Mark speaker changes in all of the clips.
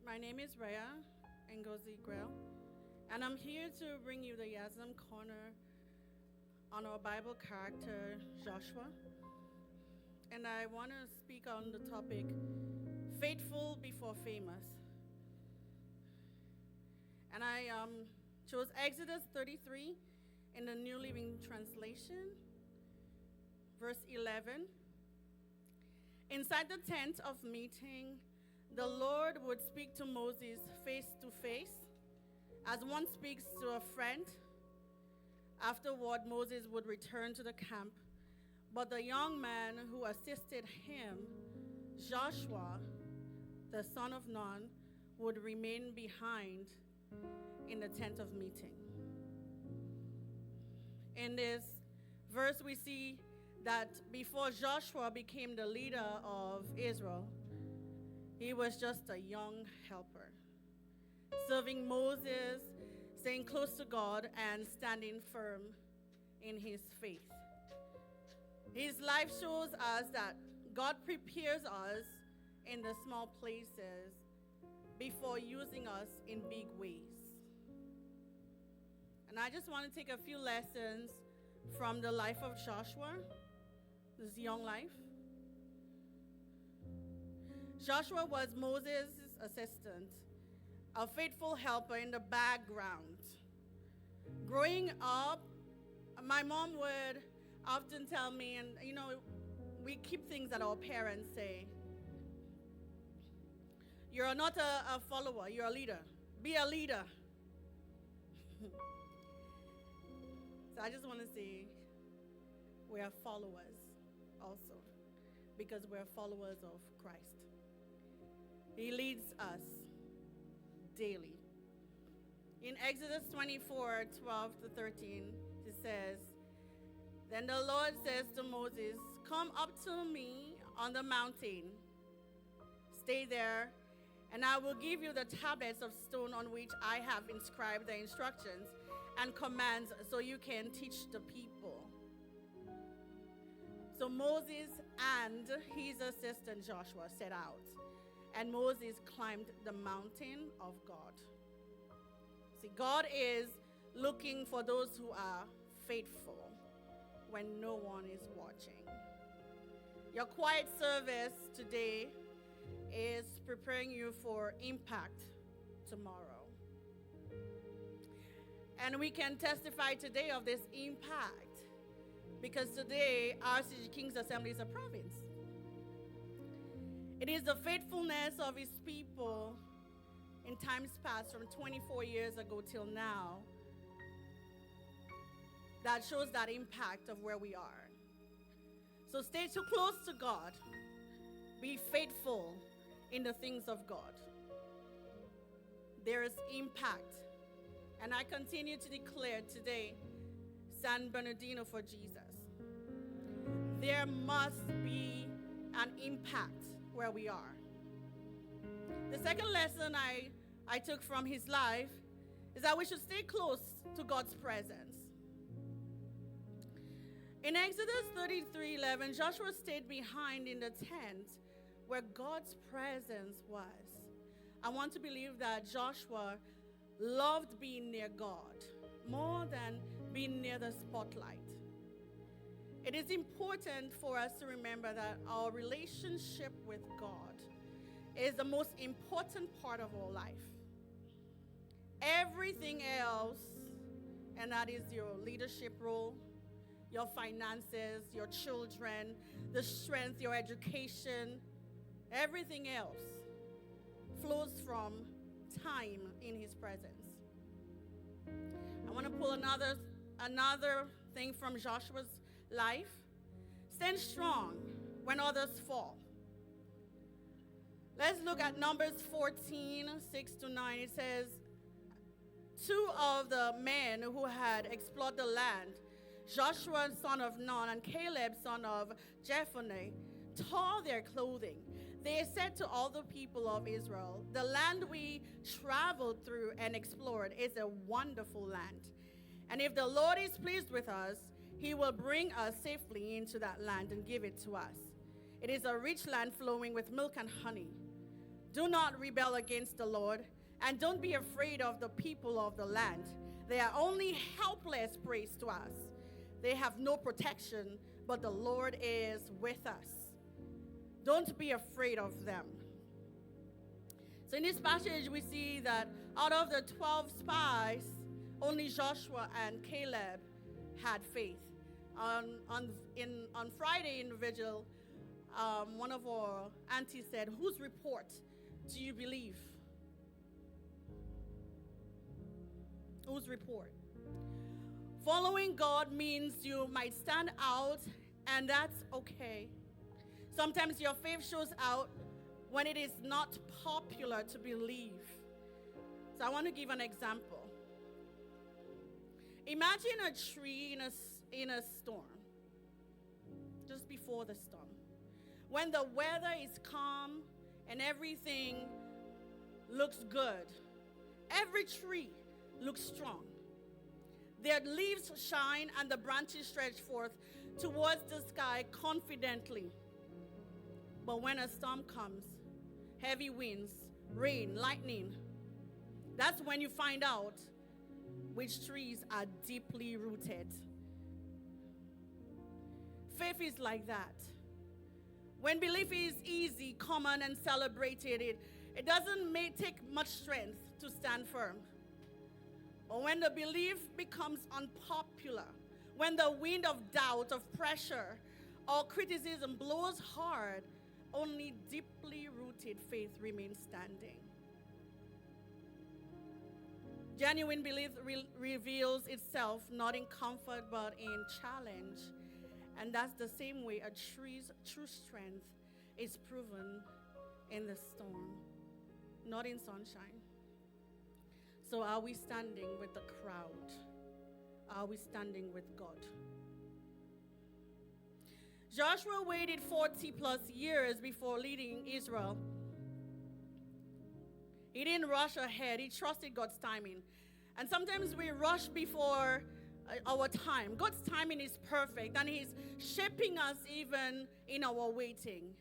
Speaker 1: My name is Rhea Ngozi Grell, and I'm here to bring you the Yasm Corner on our Bible character, Joshua. And I want to speak on the topic, faithful before famous. And I chose Exodus 33 in the New Living Translation, verse 11. Inside the tent of meeting, the Lord would speak to Moses face to face, as one speaks to a friend. Afterward, Moses would return to the camp, but the young man who assisted him, Joshua, the son of Nun, would remain behind in the tent of meeting. In this verse, we see that before Joshua became the leader of Israel, he was just a young helper, serving Moses, staying close to God, and standing firm in his faith. His life shows us that God prepares us in the small places before using us in big ways. And I just want to take a few lessons from the life of Joshua, this young life. Joshua was Moses' assistant, a faithful helper in the background. Growing up, my mom would often tell me, and we keep things that our parents say. You're not a follower, you're a leader. Be a leader. So I just want to say we are followers also, because we're followers of Christ. He leads us daily. In Exodus 24, 12 to 13, it says, Then the Lord says to Moses, Come up to me on the mountain. Stay there, and I will give you the tablets of stone on which I have inscribed the instructions and commands so you can teach the people. So Moses and his assistant Joshua set out, and Moses climbed the mountain of God. See, God is looking for those who are faithful when no one is watching. Your quiet service today is preparing you for impact tomorrow. And we can testify today of this impact because today RCCG King's Assembly is a province. It is the faithfulness of his people in times past, from 24 years ago till now, that shows that impact of where we are. So stay too close to God. Be faithful in the things of God. There is impact. And I continue to declare today, San Bernardino for Jesus. There must be an impact where we are. The second lesson I took from his life is that we should stay close to God's presence. In Exodus 33:11, Joshua stayed behind in the tent where God's presence was. I want to believe that Joshua loved being near God more than being near the spotlight. It is important for us to remember that our relationship with God is the most important part of our life. Everything else, and that is your leadership role, your finances, your children, the strength, your education, everything else flows from time in his presence. I want to pull another thing from Joshua's life. Stand strong when others fall. Let's look at Numbers 14, 6 to 9. It says, Two of the men who had explored the land, Joshua son of Nun and Caleb son of Jephunneh, tore their clothing. They said to all the people of Israel, The land we traveled through and explored is a wonderful land. And if the Lord is pleased with us, he will bring us safely into that land and give it to us. It is a rich land flowing with milk and honey. Do not rebel against the Lord, and don't be afraid of the people of the land. They are only helpless praise to us. They have no protection, but the Lord is with us. Don't be afraid of them. So in this passage, we see that out of the 12 spies, only Joshua and Caleb had faith. On Friday in the vigil, one of our aunties said, "Whose report do you believe?" Whose report? Following God means you might stand out, and that's okay. Sometimes your faith shows out when it is not popular to believe. So I want to give an example. Imagine a tree in a storm, just before the storm. When the weather is calm and everything looks good, every tree looks strong. Their leaves shine and the branches stretch forth towards the sky confidently. But when a storm comes, heavy winds, rain, lightning, that's when you find out which trees are deeply rooted. Faith is like that. When belief is easy, common, and celebrated, it doesn't take much strength to stand firm. Or when the belief becomes unpopular, when the wind of doubt, of pressure, or criticism blows hard, only deeply rooted faith remains standing. Genuine belief reveals itself not in comfort but in challenge. And that's the same way a tree's true strength is proven in the storm, not in sunshine. So are we standing with the crowd? Are we standing with God? Joshua waited 40 plus years before leading Israel. He didn't rush ahead. He trusted God's timing. And sometimes we rush before our time. God's timing is perfect, and He's shaping us even in our waiting.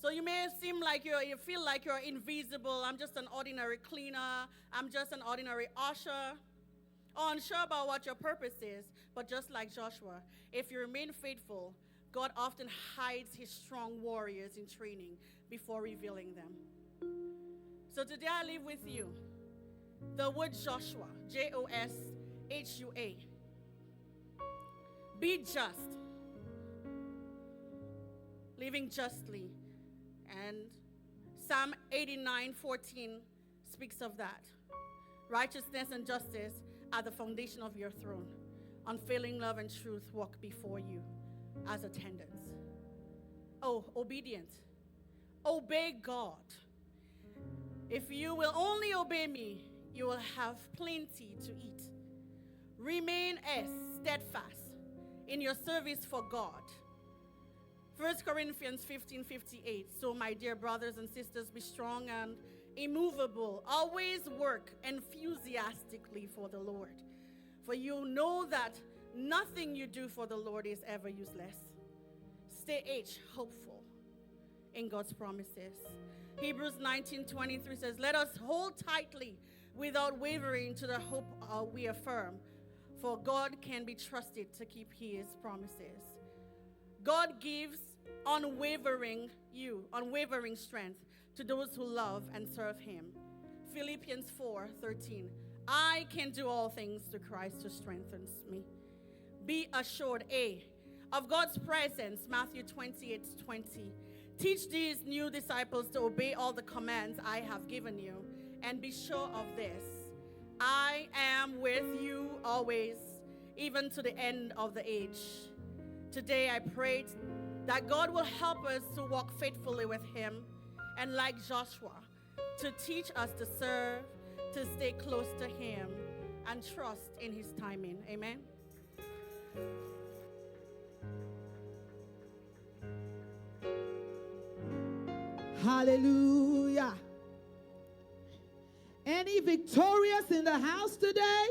Speaker 1: So you may seem like you feel like you're invisible. I'm just an ordinary cleaner. I'm just an ordinary usher. Or unsure about what your purpose is. But just like Joshua, if you remain faithful, God often hides His strong warriors in training before revealing them. So today I leave with you the word Joshua, Joshua. Be just, living justly. And Psalm 89:14 speaks of that. Righteousness and justice are the foundation of your throne. Unfailing love and truth walk before you as attendants. Oh, obedient. Obey God. If you will only obey me, you will have plenty to eat. Remain steadfast in your service for God. 1 Corinthians 15:58. So my dear brothers and sisters, be strong and immovable. Always work enthusiastically for the Lord. For you know that nothing you do for the Lord is ever useless. Stay hopeful in God's promises. Hebrews 19:23 says, let us hold tightly without wavering to the hope we affirm. For God can be trusted to keep His promises. God gives unwavering strength to those who love and serve Him. Philippians 4:13. I can do all things through Christ who strengthens me. Be assured, of God's presence. Matthew 28:20. Teach these new disciples to obey all the commands I have given you, and be sure of this: I am with you always, even to the end of the age. Today I pray that God will help us to walk faithfully with Him, and like Joshua, to teach us to serve, to stay close to Him, and trust in His timing. Amen.
Speaker 2: Hallelujah. Any victorious in the house today?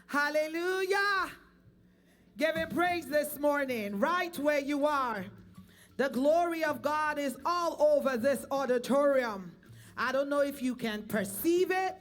Speaker 2: Hallelujah. Give him praise this morning, right where you are. The glory of God is all over this auditorium. I don't know if you can perceive it,